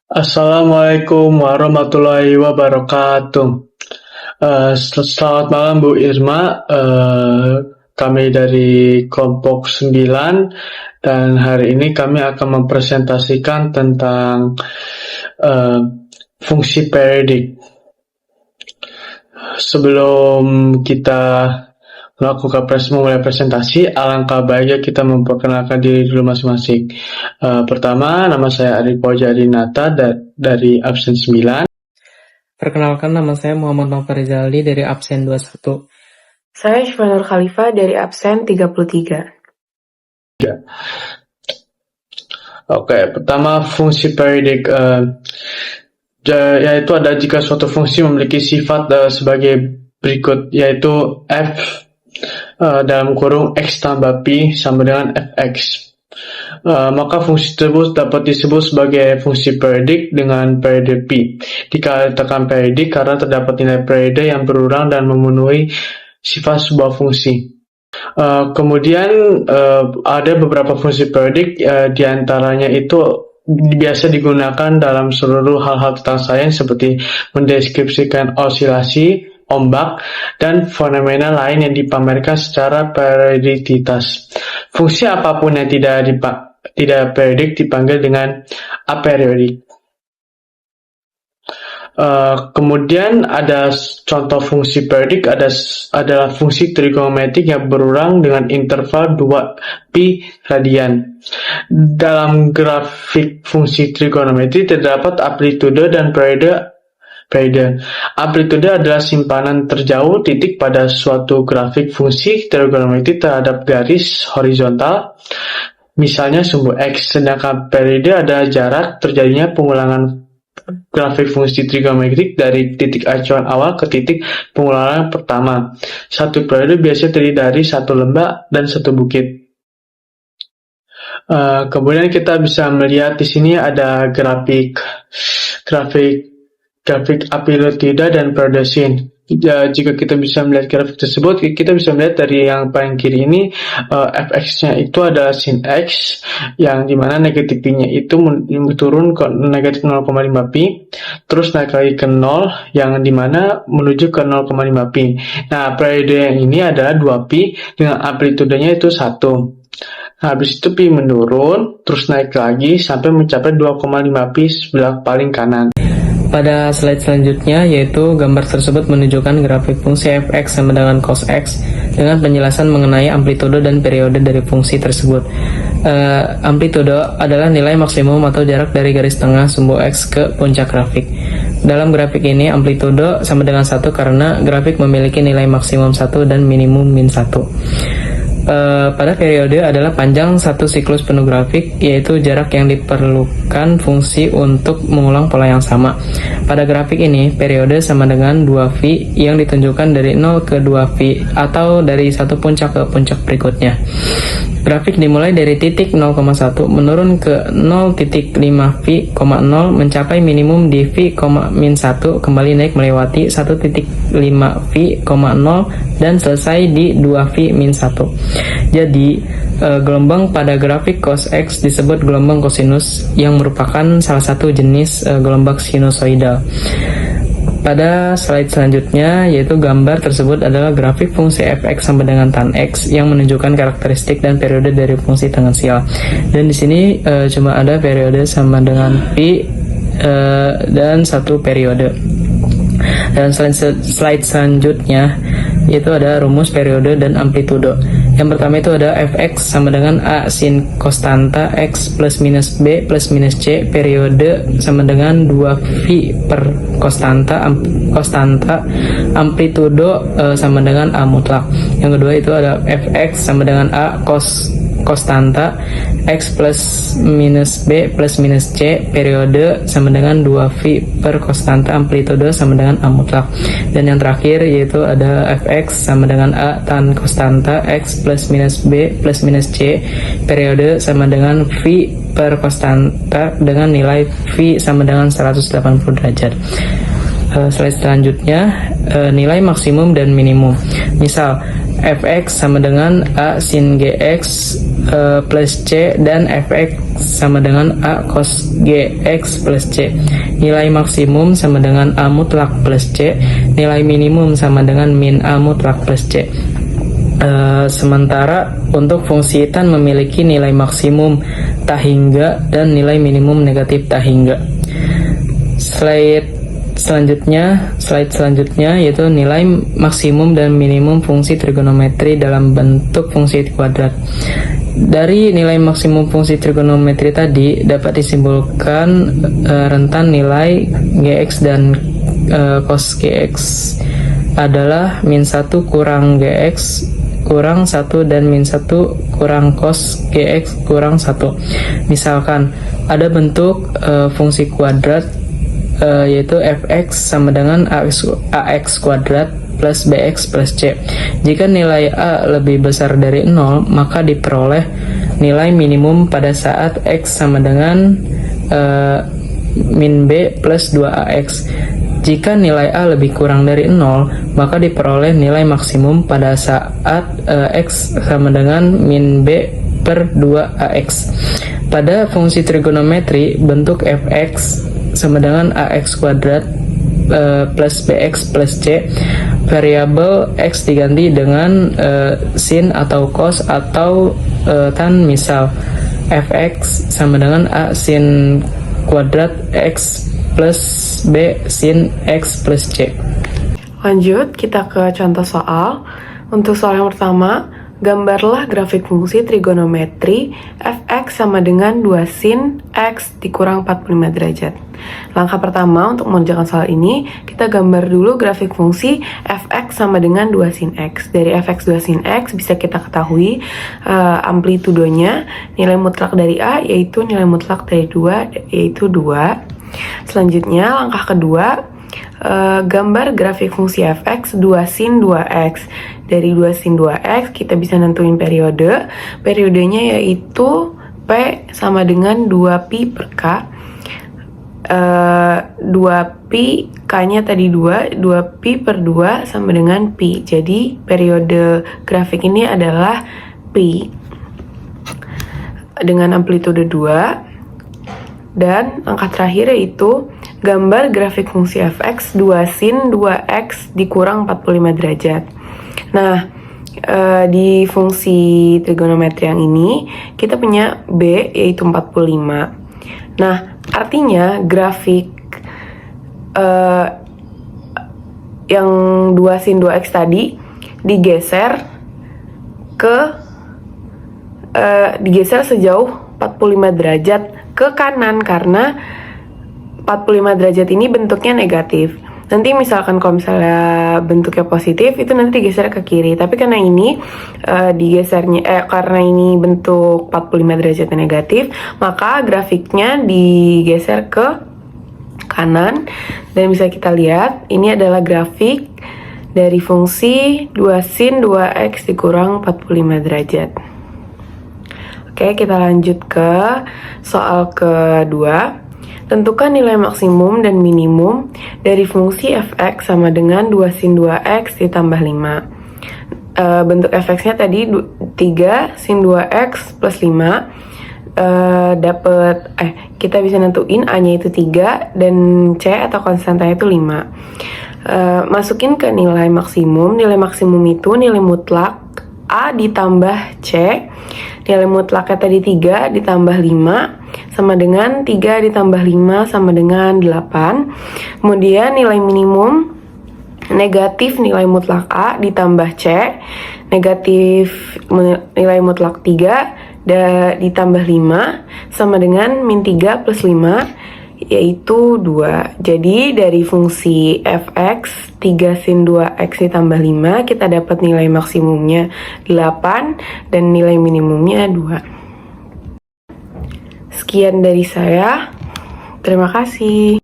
Assalamualaikum warahmatullahi wabarakatuh. Selamat malam Bu Irma. Kami dari kelompok 9 dan hari ini kami akan mempresentasikan tentang fungsi periodik. Sebelum kita memulai presentasi, alangkah baiknya kita memperkenalkan diri dulu masing-masing. Pertama, nama saya Arif Dinata dari absen 9. Perkenalkan, nama saya Muhammad Nofar Rizali dari absen 21. Saya Syifah Khalifah dari absen 33. Oke, pertama fungsi periodik, yaitu ada jika suatu fungsi memiliki sifat sebagai berikut, yaitu f dalam kurung x tambah pi sama dengan fx. Maka fungsi tersebut dapat disebut sebagai fungsi periodik dengan periode pi. Dikatakan periodik karena terdapat nilai periode yang berulang dan memenuhi sifat sebuah fungsi. Kemudian ada beberapa fungsi periodik, diantaranya itu biasa digunakan dalam seluruh hal-hal tentang sains seperti mendeskripsikan osilasi, ombak, dan fenomena lain yang dipamerkan secara periodikitas. Fungsi apapun yang tidak periodik dipanggil dengan aperiodic. Kemudian ada contoh fungsi periodik adalah fungsi trigonometrik yang berulang dengan interval 2pi radian. Dalam grafik fungsi trigonometri terdapat amplitude dan periode. Amplitude adalah simpanan terjauh titik pada suatu grafik fungsi trigonometri terhadap garis horizontal, misalnya sumbu X, sedangkan periode adalah jarak terjadinya pengulangan grafik fungsi trigonometrik dari titik acuan awal ke titik pengulangan pertama. Satu periode biasanya terdiri dari satu lembah dan satu bukit. Kemudian kita bisa melihat di sini ada grafik amplitude dan periode sin. Jika kita bisa melihat grafik tersebut, kita bisa melihat dari yang paling kiri ini, fx-nya itu adalah sin x, yang dimana negatif pi-nya itu turun ke negatif 0,5 pi, terus naik lagi ke 0, yang dimana menuju ke 0,5 pi. Nah, periode yang ini adalah 2 pi dengan amplitudenya itu 1. Nah, habis itu pi menurun, terus naik lagi sampai mencapai 2,5 pi sebelah paling kanan. Pada slide selanjutnya, yaitu gambar tersebut menunjukkan grafik fungsi fx sama dengan cos x dengan penjelasan mengenai amplitude dan periode dari fungsi tersebut. Amplitude adalah nilai maksimum atau jarak dari garis tengah sumbu x ke puncak grafik. Dalam grafik ini, amplitude sama dengan 1 karena grafik memiliki nilai maksimum 1 dan minimum min 1. Pada periode adalah panjang satu siklus penuh grafik, yaitu jarak yang diperlukan fungsi untuk mengulang pola yang sama. Pada grafik ini, periode sama dengan 2V yang ditunjukkan dari 0 ke 2V atau dari satu puncak ke puncak berikutnya. Grafik dimulai dari titik 0,1 menurun ke 0.5V,0 mencapai minimum di V, min 1, kembali naik melewati 1.5V,0 dan selesai di 2V min 1. Jadi, gelombang pada grafik cos X disebut gelombang kosinus yang merupakan salah satu jenis gelombang sinusoidal. Pada slide selanjutnya, yaitu gambar tersebut adalah grafik fungsi fx sama dengan tan x yang menunjukkan karakteristik dan periode dari fungsi tangensial. Dan di sini cuma ada periode sama dengan pi dan satu periode. Dan slide selanjutnya yaitu ada rumus periode dan amplitude. Yang pertama itu ada fx sama dengan a sin konstanta x plus minus b plus minus c, periode sama dengan 2v per konstanta amplitude sama dengan a mutlak. Yang kedua itu ada fx sama dengan a cos konstanta x plus minus b plus minus c, periode sama dengan 2v per konstanta amplitude sama dengan a mutlak. Dan yang terakhir yaitu ada fx sama dengan a tan konstanta x plus minus b plus minus c, periode sama dengan v per konstanta dengan nilai v sama dengan 180 derajat. Slide selanjutnya, nilai maksimum dan minimum. Misal, fx sama dengan a sin gx plus c dan fx sama dengan a cos gx plus c. Nilai maksimum sama dengan a mutlak plus c. Nilai minimum sama dengan min a mutlak plus c. Sementara untuk fungsi tan memiliki nilai maksimum tak hingga dan nilai minimum negatif tak hingga. Slide selanjutnya yaitu nilai maksimum dan minimum fungsi trigonometri dalam bentuk fungsi kuadrat. Dari nilai maksimum fungsi trigonometri tadi dapat disimpulkan rentan nilai gx dan cos gx adalah min 1 kurang gx kurang 1 dan min 1 kurang cos gx kurang 1. Misalkan ada bentuk fungsi kuadrat yaitu fx sama dengan ax kuadrat plus bx plus c. Jika nilai a lebih besar dari 0, maka diperoleh nilai minimum pada saat x sama dengan min b plus 2ax. Jika nilai a lebih kurang dari 0, maka diperoleh nilai maksimum pada saat x sama dengan min b per 2ax. Pada fungsi trigonometri, bentuk fx sama dengan ax kuadrat plus bx plus c, variabel x diganti dengan sin atau cos atau tan. Misal fx sama dengan a sin kuadrat x plus b sin x plus c. Lanjut, kita ke contoh soal. Untuk soal yang pertama, gambarlah grafik fungsi trigonometri fx sama dengan 2 sin x dikurang 45 derajat. Langkah pertama untuk mengerjakan soal ini, kita gambar dulu grafik fungsi fx sama dengan 2 sin x. Dari fx 2 sin x bisa kita ketahui amplitudonya, nilai mutlak dari a yaitu nilai mutlak dari 2 yaitu 2. Selanjutnya langkah kedua, gambar grafik fungsi fx 2 sin 2x. Dari 2 sin 2x kita bisa nentuin periode. Periodenya yaitu P sama dengan 2pi per K. 2pi, K-nya tadi 2pi per 2 sama dengan pi. Jadi periode grafik ini adalah pi dengan amplitude 2. Dan angka terakhir yaitu gambar grafik fungsi fx 2 sin 2x dikurang 45 derajat. Nah, di fungsi trigonometri yang ini kita punya B yaitu 45. Nah, artinya grafik yang 2 sin 2x tadi digeser sejauh 45 derajat ke kanan karena 45 derajat ini bentuknya negatif. Nanti misalkan kalau misalnya bentuknya positif itu nanti digeser ke kiri. Tapi karena ini karena ini bentuk 45 derajatnya negatif, maka grafiknya digeser ke kanan. Dan bisa kita lihat ini adalah grafik dari fungsi 2 sin 2x dikurang 45 derajat. Oke, kita lanjut ke soal kedua. Tentukan nilai maksimum dan minimum dari fungsi fx sama dengan 2 sin 2x ditambah 5. Bentuk fx-nya tadi 3 sin 2x plus 5. Kita bisa nentuin a-nya itu 3 dan c atau konstantanya itu 5. Masukin ke nilai maksimum. Nilai maksimum itu nilai mutlak a ditambah c. Nilai mutlaknya tadi 3 ditambah 5 sama dengan 3 ditambah 5 sama dengan 8. Kemudian nilai minimum negatif nilai mutlak A ditambah C. Negatif nilai mutlak 3 ditambah 5 sama dengan min 3 plus 5 yaitu 2. Jadi dari fungsi fx 3 sin 2x ditambah 5 kita dapat nilai maksimumnya 8 dan nilai minimumnya 2. Sekian dari saya. Terima kasih.